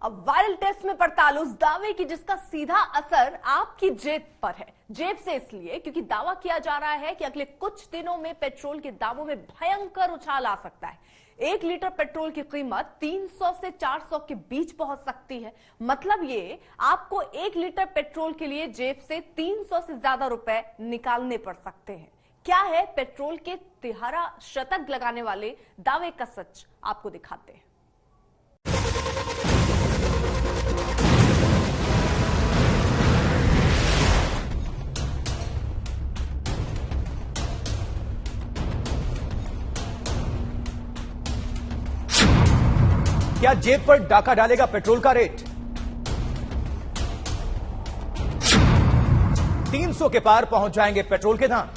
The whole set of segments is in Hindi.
अब वायरल टेस्ट में पड़ताल उस दावे की जिसका सीधा असर आपकी जेब पर है। जेब से इसलिए क्योंकि दावा किया जा रहा है कि अगले कुछ दिनों में पेट्रोल के दामों में भयंकर उछाल आ सकता है। 1 लीटर पेट्रोल की कीमत 300 से 400 के बीच पहुंच सकती है। मतलब ये आपको 1 लीटर पेट्रोल के लिए जेब से 300 से ज्यादा रुपए निकालने पड़ सकते हैं। क्या है पेट्रोल के तिहारा शतक लगाने वाले दावे का सच, आपको दिखाते हैं। क्या जेब पर डाका डालेगा पेट्रोल का रेट? 300 के पार पहुंच जाएंगे पेट्रोल के दाम।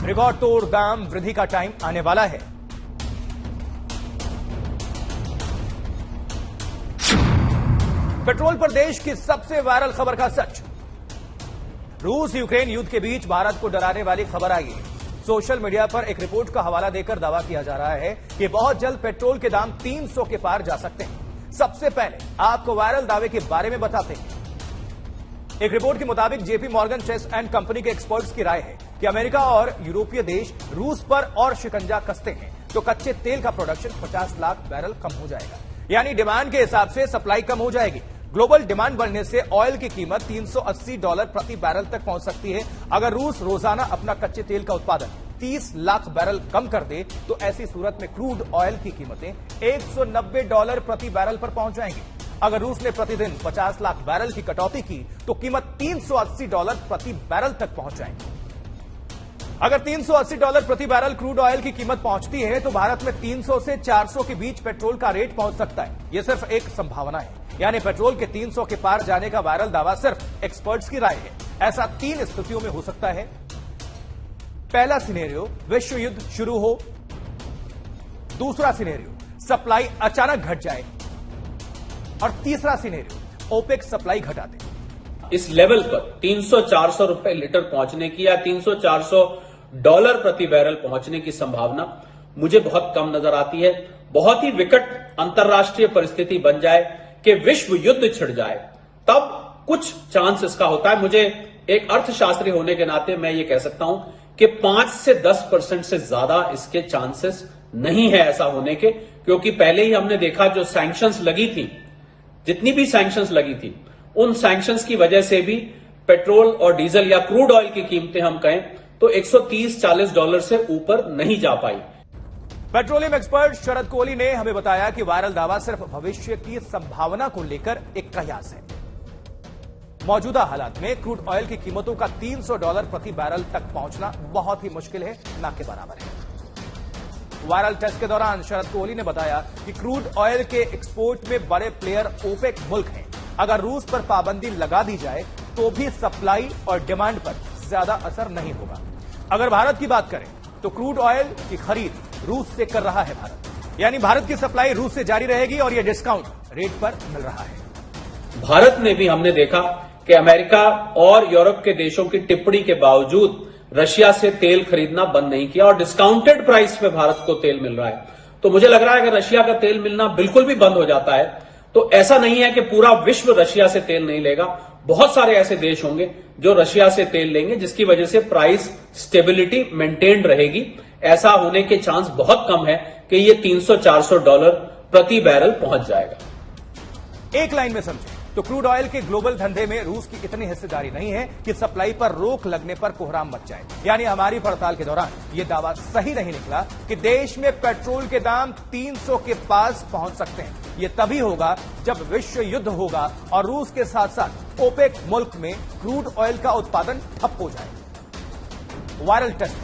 रिकॉर्ड तोड़ दाम वृद्धि का टाइम आने वाला है। पेट्रोल पर देश की सबसे वायरल खबर का सच। रूस यूक्रेन युद्ध के बीच भारत को डराने वाली खबर आई है। सोशल मीडिया पर एक रिपोर्ट का हवाला देकर दावा किया जा रहा है कि बहुत जल्द पेट्रोल के दाम 300 के पार जा सकते हैं। सबसे पहले आपको वायरल दावे के बारे में बताते हैं। एक रिपोर्ट के मुताबिक JP Morgan Chase and company के एक्सपर्ट्स की राय है कि अमेरिका और यूरोपीय देश रूस पर और शिकंजा कसते हैं तो कच्चे तेल का प्रोडक्शन 50 लाख बैरल कम हो जाएगा। यानी डिमांड के हिसाब से सप्लाई कम हो जाएगी। ग्लोबल डिमांड बढ़ने से ऑयल की कीमत $380 प्रति बैरल तक पहुंच सकती है। अगर रूस रोजाना अपना कच्चे तेल का उत्पादन 30 लाख बैरल कम कर दे तो ऐसी सूरत में क्रूड ऑयल की कीमतें $190 प्रति बैरल पर पहुंच जाएंगी। अगर रूस ने प्रतिदिन 50 लाख बैरल की कटौती की तो कीमत $380 प्रति बैरल तक पहुंच जाएगी। अगर $380 प्रति बैरल क्रूड ऑयल की कीमत पहुंचती है तो भारत में 300 से 400 के बीच पेट्रोल का रेट पहुंच सकता है। यह सिर्फ एक संभावना है, यानी पेट्रोल के 300 के पार जाने का वायरल दावा सिर्फ एक्सपर्ट्स की राय है। ऐसा 3 स्थितियों में हो सकता है। पहला सिनेरियो, विश्व युद्ध शुरू हो। दूसरा सिनेरियो, सप्लाई अचानक घट जाए। और तीसरा सिनेरियो, ओपेक सप्लाई घटा दे। इस लेवल पर 300-400 रुपए लीटर पहुंचने की या $300-400 प्रति बैरल पहुंचने की संभावना मुझे बहुत कम नजर आती है। बहुत ही विकट अंतर्राष्ट्रीय परिस्थिति बन जाए कि विश्व युद्ध छिड़ जाए तब कुछ चांस इसका होता है। मुझे एक अर्थशास्त्री होने के नाते मैं ये कह सकता हूं कि 5 से 10% से ज्यादा इसके चांसेस नहीं है ऐसा होने के, क्योंकि पहले ही हमने देखा जो सैंक्शंस लगी थी, जितनी भी सैंक्शंस लगी थी, उन सैंक्शंस की वजह से भी पेट्रोल और डीजल या क्रूड ऑयल की कीमतें हम कहें तो $130-40 से ऊपर नहीं जा पाई। पेट्रोलियम एक्सपर्ट शरद कोहली ने हमें बताया कि वायरल दावा सिर्फ भविष्य की संभावना को लेकर एक कयास है। मौजूदा हालात में क्रूड ऑयल की कीमतों का $300 प्रति बैरल तक पहुंचना बहुत ही मुश्किल है, ना के बराबर है। वायरल टेस्ट के दौरान शरद कोहली ने बताया कि क्रूड ऑयल के एक्सपोर्ट में बड़े प्लेयर ओपेक मुल्क हैं। अगर रूस पर पाबंदी लगा दी जाए तो भी सप्लाई और डिमांड पर ज्यादा असर नहीं होगा। अगर भारत की बात करें तो क्रूड ऑयल की खरीद रूस से कर रहा है भारत, यानी भारत की सप्लाई रूस से जारी रहेगी और यह डिस्काउंट रेट पर मिल रहा है। भारत में भी हमने देखा कि अमेरिका और यूरोप के देशों की टिप्पणी के बावजूद रशिया से तेल खरीदना बंद नहीं किया और डिस्काउंटेड प्राइस पे भारत को तेल मिल रहा है। तो मुझे लग रहा है कि रशिया का तेल मिलना बिल्कुल भी बंद हो जाता है तो ऐसा नहीं है कि पूरा विश्व रशिया से तेल नहीं लेगा। बहुत सारे ऐसे देश होंगे जो रशिया से तेल लेंगे, जिसकी वजह से प्राइस स्टेबिलिटी मेंटेन रहेगी। ऐसा होने के चांस बहुत कम है कि ये $300-400 प्रति बैरल पहुंच जाएगा। एक लाइन में समझे तो क्रूड ऑयल के ग्लोबल धंधे में रूस की इतनी हिस्सेदारी नहीं है कि सप्लाई पर रोक लगने पर कोहराम मच जाए। यानी हमारी पड़ताल के दौरान यह दावा सही नहीं निकला कि देश में पेट्रोल के दाम 300 के पास पहुंच सकते हैं। यह तभी होगा जब विश्व युद्ध होगा और रूस के साथ साथ ओपेक मुल्क में क्रूड ऑयल का उत्पादन ठप हो जाए। Viral test